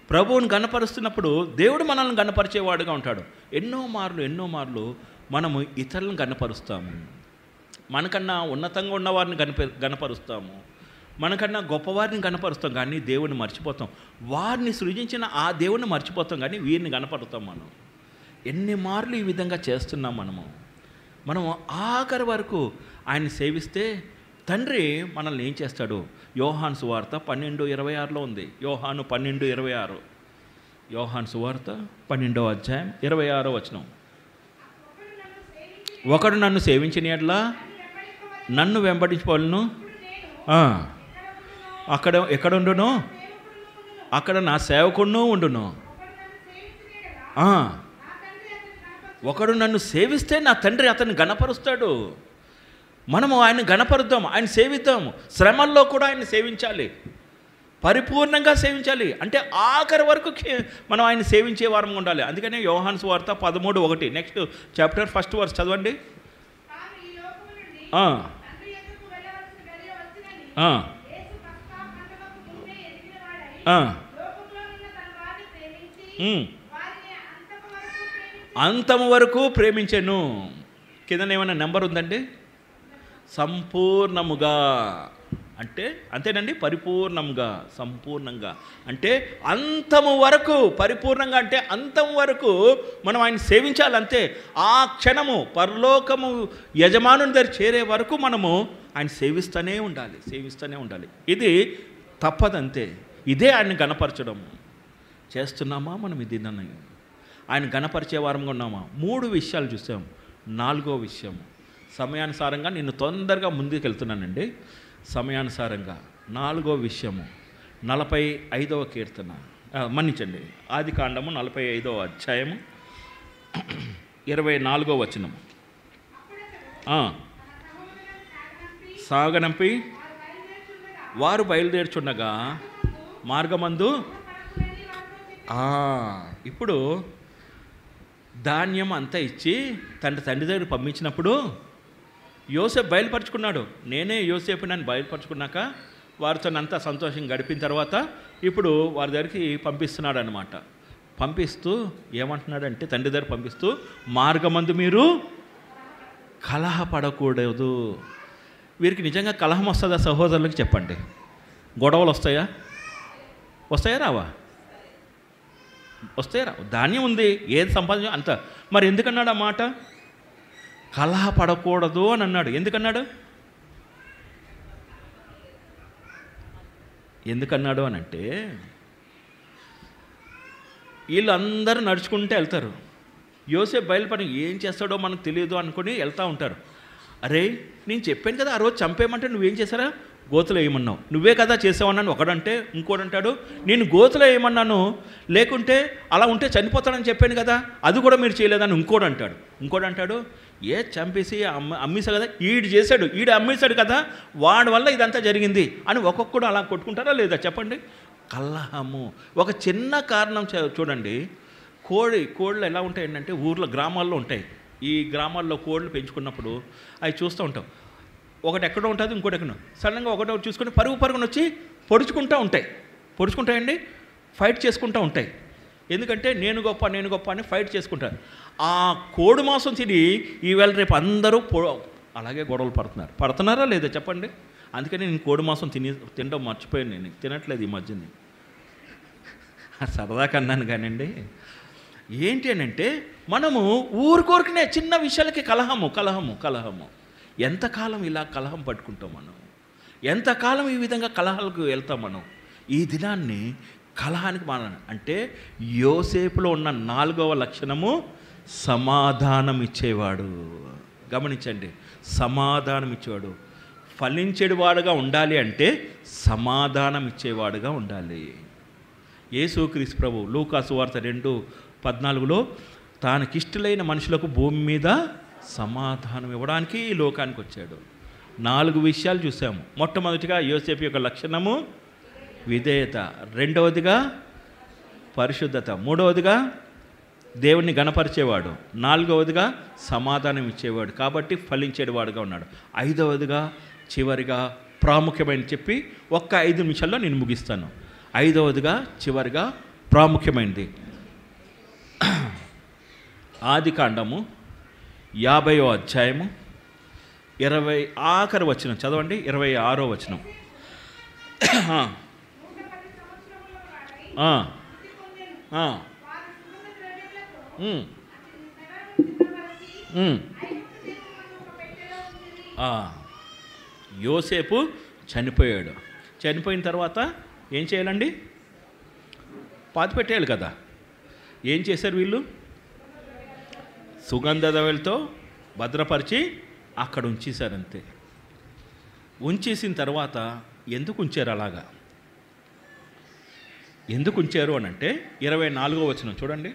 Speaker 1: ప్రభువుని గణపరుస్తున్నప్పుడు దేవుడు మనల్ని గణపరిచేవాడుగా ఉంటాడు. ఎన్నో మార్లు మనము ఇతరులను గణపరుస్తాము. మనకన్నా ఉన్నతంగా ఉన్నవారిని గణపరుస్తాము, మనకన్నా గొప్పవారిని గణపరుస్తాం, కానీ దేవుడిని మర్చిపోతాం. వారిని సృజించిన ఆ దేవుడిని మర్చిపోతాం, కానీ వీరిని గణపరుస్తాం. మనం ఎన్ని మార్లు ఈ విధంగా చేస్తున్నాం. మనం ఆఖరి వరకు ఆయన్ని సేవిస్తే తండ్రి మనల్ని ఏం చేస్తాడు? యోహాను సువార్త 12:26లో ఉంది. యోహాను 12:26. యోహాను సువార్త 12వ అధ్యాయం 26వ వచనం. ఒకడు నన్ను సేవించిన యెడల నన్ను వెంబడించవలెను. అక్కడ ఎక్కడుండును? అక్కడ నా సేవకుడును ఉండును. ఒకడు నన్ను సేవిస్తే నా తండ్రి అతన్ని గణపరుస్తాడు. మనము ఆయన గణపరుద్దాం, ఆయన సేవిద్దాము. శ్రమల్లో కూడా ఆయన సేవించాలి, పరిపూర్ణంగా సేవించాలి. అంటే ఆఖరి వరకు మనం ఆయన సేవించే వారం ఉండాలి. అందుకనే యోహాను సువార్త 13:1. నెక్స్ట్ చాప్టర్ 1st వర్స్ చదవండి. అంతము వరకు ప్రేమించెను. కింద ఏమైనా నెంబర్ ఉందండి? సంపూర్ణముగా అంటే అంతేనండి. పరిపూర్ణంగా, సంపూర్ణంగా అంటే అంతము వరకు. పరిపూర్ణంగా అంటే అంతం వరకు మనం ఆయన సేవించాలి. అంతే. ఆ క్షణము పరలోకము యజమానుని దగ్గర చేరే వరకు మనము ఆయన సేవిస్తూనే ఉండాలి. ఇది తప్పదంతే. ఇదే ఆయన గణపరచడం. చేస్తున్నామా మనం? ఇది ఆయన గణపరిచే వారంగా ఉన్నామా? 3 విషయాలు చూసాం. 4వ విషయం సమయానుసారంగా నేను తొందరగా ముందుకు వెళ్తున్నానండి. సమయానుసారంగా 4వ విషయము 45వ కీర్తన, మన్నించండి, ఆదికాండము 45వ అధ్యాయము 24వ వచనం. సాగనంపి వారు బయలుదేరుచుండగా మార్గమందు. ఇప్పుడు ధాన్యం అంతా ఇచ్చి తండ్రి దగ్గర పంపించినప్పుడు యోసేపు బయలుపరుచుకున్నాడు. నేనే యోసేపుని అని బయలుపరుచుకున్నాక వారితో అంతా సంతోషంగా గడిపిన తర్వాత ఇప్పుడు వారి దగ్గరికి పంపిస్తున్నాడు అనమాట. పంపిస్తూ ఏమంటున్నాడంటే, తండ్రి దగ్గర పంపిస్తూ, మార్గమందు మీరు కలహపడకూడదు. వీరికి నిజంగా కలహం వస్తుందా? సహోదరులకు చెప్పండి. గొడవలు వస్తాయా? రావా? రావు. ధాన్యం ఉంది, ఏది సంపాదించ అంత. మరి ఎందుకన్నాడు ఆ మాట? కలహపడకూడదు అని అన్నాడు. ఎందుకన్నాడు అని అంటే, వీళ్ళందరూ నడుచుకుంటూ వెళ్తారు. యోసేపు బయలుపడి ఏం చేస్తాడో మనకు తెలియదు అనుకుని వెళ్తూ ఉంటారు. అరే, నేను చెప్పాను కదా ఆ రోజు చంపేయమంటే నువ్వేం చేశారా? గోతులో వేయమన్నావు. నువ్వే కదా చేసావన్నాను ఒకడంటే, ఇంకోటి అంటాడు నేను గోతులో వేయమన్నాను, లేకుంటే అలా ఉంటే చనిపోతాడని చెప్పాను కదా, అది కూడా మీరు చేయలేదని ఇంకోటి అంటాడు. చంపేసి అమ్మేసా కదా, ఈడు అమ్మేశాడు కదా, వాడి వల్ల ఇదంతా జరిగింది అని ఒక్కొక్కడు అలా కొట్టుకుంటారా లేదా? చెప్పండి. కలహము. ఒక చిన్న కారణం చూడండి. కోళ్ళు ఎలా ఉంటాయి అంటే, గ్రామాల్లో ఉంటాయి. ఈ గ్రామాల్లో కోళ్ళు పెంచుకున్నప్పుడు అవి చూస్తూ ఉంటాం. ఒకటి ఎక్కడో ఉంటుంది, ఇంకోటి ఎక్కడో. సడన్గా ఒకటో చూసుకొని పరుగున వచ్చి పొడుచుకుంటాయండి, ఫైట్ చేసుకుంటూ ఉంటాయి. ఎందుకంటే నేను గొప్ప అని ఫైట్ చేసుకుంటారు. ఆ కోడి మాంసం తిని ఈవేళ రేపు అందరూ అలాగే గొడవలు పడుతున్నారా లేదా చెప్పండి. అందుకని నేను కోడి మాంసం తినడం మర్చిపోయాను, నేను తినట్లేదు ఈ మధ్యని. సరదాగా అన్నాను కానండి. ఏంటి అని అంటే మనము ఊరికోరికనే చిన్న విషయాలకి కలహము. ఎంతకాలం ఇలా కలహం పట్టుకుంటాం మనం? ఎంతకాలం ఈ విధంగా కలహాలకు వెళ్తాం మనం? ఈ దినాన్ని కలహానికి అంటే యోసేపులో ఉన్న 4వ లక్షణము సమాధానం ఇచ్చేవాడు. గమనించండి, సమాధానం ఇచ్చేవాడు. ఫలించేవాడుగా ఉండాలి అంటే సమాధానం ఇచ్చేవాడుగా ఉండాలి. యేసుక్రీస్తు ప్రభు లూకాసు వార్త 2:14 తానకిష్టులైన మనుషులకు భూమి మీద సమాధానం ఇవ్వడానికి ఈ లోకానికి వచ్చాడు. 4 విషయాలు చూసాము. మొట్టమొదటిగా యోసేపు యొక్క లక్షణము విధేయత, రెండవదిగా పరిశుద్ధత, మూడవదిగా దేవుణ్ణి గణపరిచేవాడు, 4వదిగా సమాధానం ఇచ్చేవాడు, కాబట్టి ఫలించేవాడుగా ఉన్నాడు. 5వదిగా చివరిగా ప్రాముఖ్యమైన చెప్పి 5 నిమిషాల్లో నేను ముగిస్తాను. 5వదిగా చివరిగా ప్రాముఖ్యమైనది ఆదికాండము 50వ అధ్యాయము 20 ఆఖరి వచనం చదవండి. 26వ వచనం. యోసేపు చనిపోయాడు. చనిపోయిన తర్వాత ఏం చేయాలండి? పాతి పెట్టేయాలి కదా. ఏం చేశారు వీళ్ళు? సుగంధ ద్రవ్యాలతో భద్రపరిచి అక్కడ ఉంచేశారు అంతే. ఉంచేసిన తర్వాత ఎందుకు ఉంచారు అలాగా? ఎందుకు ఉంచారు అని అంటే 24వ వచనం చూడండి.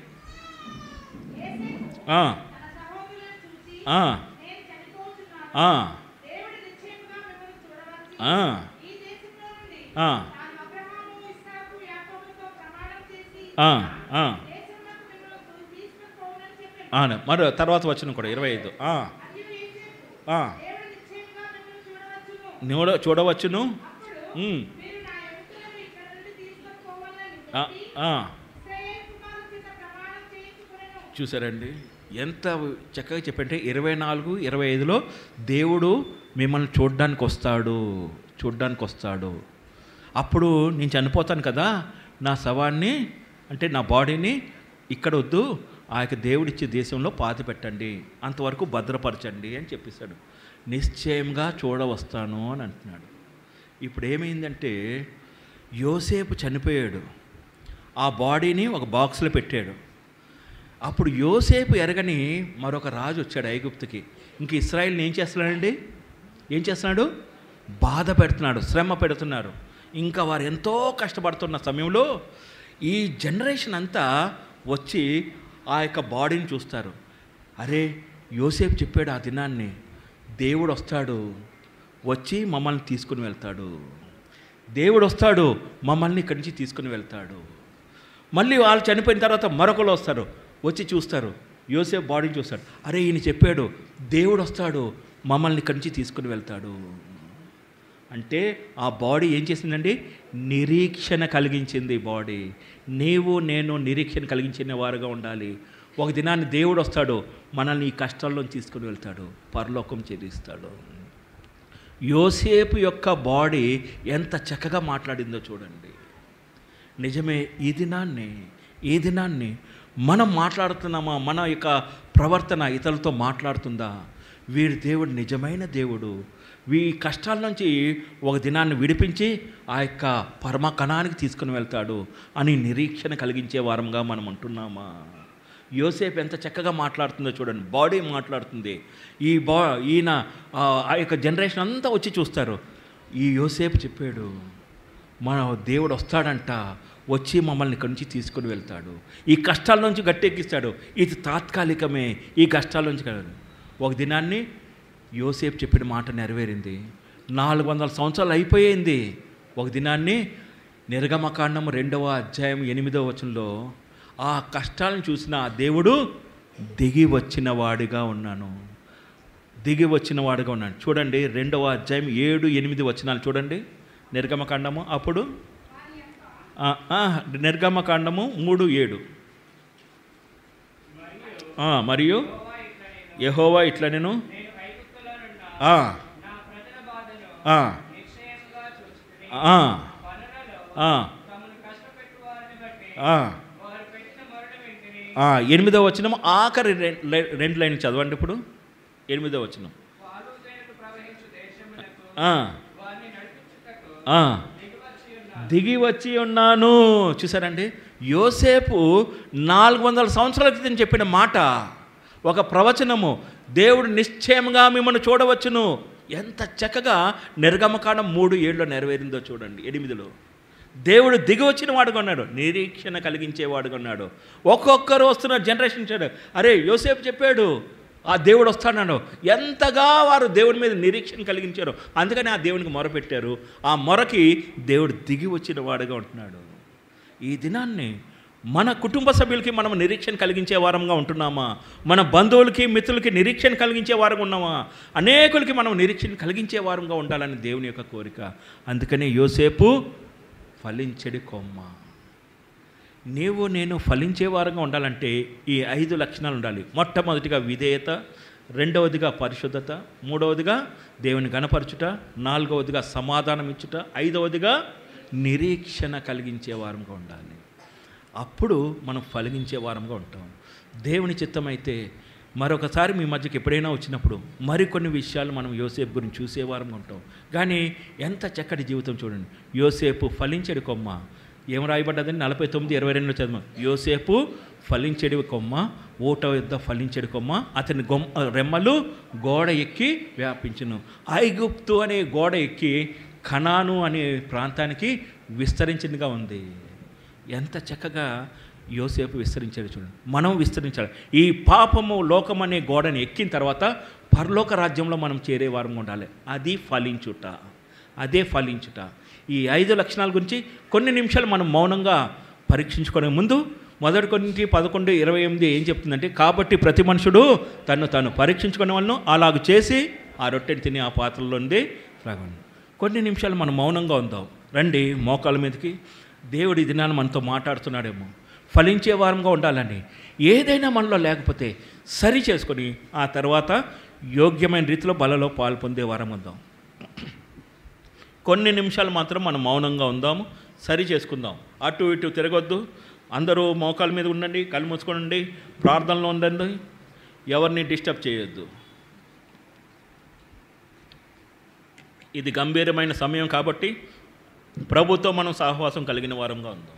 Speaker 1: మరి తర్వాత వచనం కూడా 25 చూడవచ్చును. చూసారండి ఎంత చక్కగా చెప్పంటే 24, 25లో దేవుడు మిమ్మల్ని చూడ్డానికి వస్తాడు. అప్పుడు నేను చనిపోతాను కదా, నా శవాన్ని అంటే నా బాడీని ఇక్కడ వద్దు, ఆ యొక్క దేవుడిచ్చే దేశంలో పాతి పెట్టండి, అంతవరకు భద్రపరచండి అని చెప్పేశాడు. నిశ్చయంగా చూడవస్తాను అని అంటున్నాడు. ఇప్పుడు ఏమైందంటే యోసేపు చనిపోయాడు, ఆ బాడీని ఒక బాక్స్లో పెట్టాడు. అప్పుడు యోసేపు ఎరగని మరొక రాజు వచ్చాడు ఐగుప్తుకి. ఇంక ఇశ్రాయేల్ని ఏం చేస్తున్నాడు? బాధ పెడుతున్నాడు, శ్రమ పెడుతున్నారు. ఇంకా వారు ఎంతో కష్టపడుతున్న సమయంలో ఈ జనరేషన్ అంతా వచ్చి ఆ యొక్క బాడీని చూస్తారు. అరే, యోసేపు చెప్పాడు ఆ దినాన్ని, దేవుడు వస్తాడు, వచ్చి మమ్మల్ని తీసుకుని వెళ్తాడు. దేవుడు వస్తాడు, మమ్మల్ని ఇక్కడి నుంచి తీసుకుని వెళ్తాడు. మళ్ళీ వాళ్ళు చనిపోయిన తర్వాత మరొకరు వస్తారు, వచ్చి చూస్తారు, యోసేపు బాడీని చూస్తాడు. అరే, ఈయన చెప్పాడు, దేవుడు వస్తాడు, మమ్మల్ని ఇక్కడి నుంచి తీసుకుని వెళ్తాడు. అంటే ఆ బాడీ ఏం చేసిందండి? నిరీక్షణ కలిగించింది. బాడీ నీవు నేను నిరీక్షణ కలిగించిన వారుగా ఉండాలి. ఒక దినాన్ని దేవుడు వస్తాడు, మనల్ని ఈ కష్టాల్లో తీసుకుని వెళ్తాడు, పరలోకం చేరిస్తాడు. యోసేపు యొక్క బాడీ ఎంత చక్కగా మాట్లాడిందో చూడండి. నిజమే, ఈ దినాన్ని మనం మాట్లాడుతున్నామా? మన యొక్క ప్రవర్తన ఇతరులతో మాట్లాడుతుందా? వీడి దేవుడు నిజమైన దేవుడు, ఈ కష్టాల నుంచి ఒక దినాన్ని విడిపించి ఆ యొక్క పరమ కణానికి తీసుకుని వెళ్తాడు అని నిరీక్షణ కలిగించే వారంగా మనం అంటున్నామా? యోసేపు ఎంత చక్కగా మాట్లాడుతుందో చూడండి. బాడీ మాట్లాడుతుంది. ఈయన ఆ యొక్క జనరేషన్ అంతా వచ్చి చూస్తారు. ఈ యోసేపు చెప్పాడు, మన దేవుడు వస్తాడంట, వచ్చి మమ్మల్ని ఇక్కడి నుంచి తీసుకుని వెళ్తాడు, ఈ కష్టాల నుంచి గట్టెక్కిస్తాడు. ఇది తాత్కాలికమే, ఈ కష్టాల నుంచి కాదు. ఒక దినాన్ని యోసేపు చెప్పిన మాట నెరవేరింది. 400 సంవత్సరాలు అయిపోయింది. ఒక దినాన్ని నిర్గమకాండము 2వ అధ్యాయం 8వ వచనంలో ఆ కష్టాలను చూసిన ఆ దేవుడు దిగి వచ్చిన వాడిగా ఉన్నాను. దిగి వచ్చిన వాడుగా ఉన్నాడు. చూడండి 2వ అధ్యాయం 7, 8 వచనాలు చూడండి. నిర్గమకాండము అప్పుడు నిర్గమకాండము 3:7. మరియు యెహోవా ఇట్లా నేను ఎనిమిదవ వచనం ఆఖరి 2 లైన్లు చదవండి. ఇప్పుడు 8వ వచనం. దిగి వచ్చి ఉన్నాను. చూసారండి, యోసేపు 400 సంవత్సరాల క్రితం చెప్పిన మాట, ఒక ప్రవచనము, దేవుడు నిశ్చయంగా మిమ్మల్ని చూడవచ్చును. ఎంత చక్కగా నిర్గమకాండం 3:7 నెరవేరిందో చూడండి. 8లో దేవుడు దిగి వచ్చిన వాడుగా ఉన్నాడు, నిరీక్షణ కలిగించేవాడుగా ఉన్నాడు. ఒక్కొక్కరు వస్తున్న జనరేషన్ చూడు, అరే యోసేపు చెప్పాడు ఆ దేవుడు వస్తాడు, ఎంతగా వారు దేవుడి మీద నిరీక్షణ కలిగించారు. అందుకని ఆ దేవునికి మొరపెట్టారు. ఆ మొరకి దేవుడు దిగి వచ్చిన వాడుగా ఉంటున్నాడు. ఈ దినాన్ని మన కుటుంబ సభ్యులకి మనం నిరీక్షణ కలిగించే వారంగా ఉంటున్నామా? మన బంధువులకి మిత్రులకి నిరీక్షణ కలిగించే వారంగా ఉన్నామా? అనేకులకి మనం నిరీక్షణ కలిగించే వారంగా ఉండాలని దేవుని యొక్క కోరిక. అందుకని యోసేపు ఫలించడి కొమ్మ. నీవు నేను ఫలించే వారంగా ఉండాలంటే ఈ 5 లక్షణాలు ఉండాలి. మొట్టమొదటిగా విధేయత, 2వదిగా పరిశుద్ధత, 3వదిగా దేవుని గణపరచుట, 4వదిగా సమాధానం ఇచ్చుట, 5వదిగా నిరీక్షణ కలిగించే వారంగా ఉండాలి. అప్పుడు మనం ఫలించే వారంగా ఉంటాం. దేవుని చిత్తమైతే మరొకసారి మీ మధ్యకి ఎప్పుడైనా వచ్చినప్పుడు మరికొన్ని విషయాలు మనం యోసేపు గురించి చూసేవారంగా ఉంటాం. కానీ ఎంత చక్కటి జీవితం చూడండి. యోసేపు ఫలించడి కొమ్మ. ఏం రాయబడ్డదని 49:22 చదువు. యోసేపు ఫలించడి కొమ్మ, ఊట యుద్ధ ఫలించడి కొమ్మ, అతని రెమ్మలు గోడ ఎక్కి వ్యాపించును. ఐగుప్తు అనే గోడ ఎక్కి కనాను అనే ప్రాంతానికి విస్తరించిందిగా ఉంది. ఎంత చక్కగా యోసేపు విస్తరించాడు చూడండి. మనం విస్తరించాలి. ఈ పాపము లోకం అనే గోడని ఎక్కిన తర్వాత పరలోక రాజ్యంలో మనం చేరే వారం ఉండాలి. అది ఫలించుట, అదే ఫలించుట. ఈ 5 లక్షణాల గురించి కొన్ని నిమిషాలు మనం మౌనంగా పరీక్షించుకునే ముందు 1 కొరింథీ 11:28 ఏం చెప్తుందంటే, కాబట్టి ప్రతి మనుషుడు తను తాను పరీక్షించుకునే వాళ్ళను అలాగ చేసి ఆ రొట్టెని తిని ఆ పాత్రలో ఉంది త్రాగండి. కొన్ని నిమిషాలు మనం మౌనంగా ఉందాం. రండి మోకాళ్ళ మీదకి. దేవుడి దినాన్ని మనతో మాట్లాడుతున్నాడేమో. ఫలించే వారంగా ఉండాలని ఏదైనా మనలో లేకపోతే సరి చేసుకొని ఆ తర్వాత యోగ్యమైన రీతిలో బలలో పాలు పొందే వారం ఉందాం. కొన్ని నిమిషాలు మాత్రం మనం మౌనంగా ఉందాము, సరి చేసుకుందాం. అటు ఇటు తిరగొద్దు. అందరూ మోకాల మీద ఉండండి, కళ్ళు మూసుకోండి, ప్రార్థనలో ఉండండి, ఎవరిని డిస్టర్బ్ చేయొద్దు. ఇది గంభీరమైన సమయం కాబట్టి ప్రభుతో మనం సహవాసం కలిగిన వారంగా ఉందాం.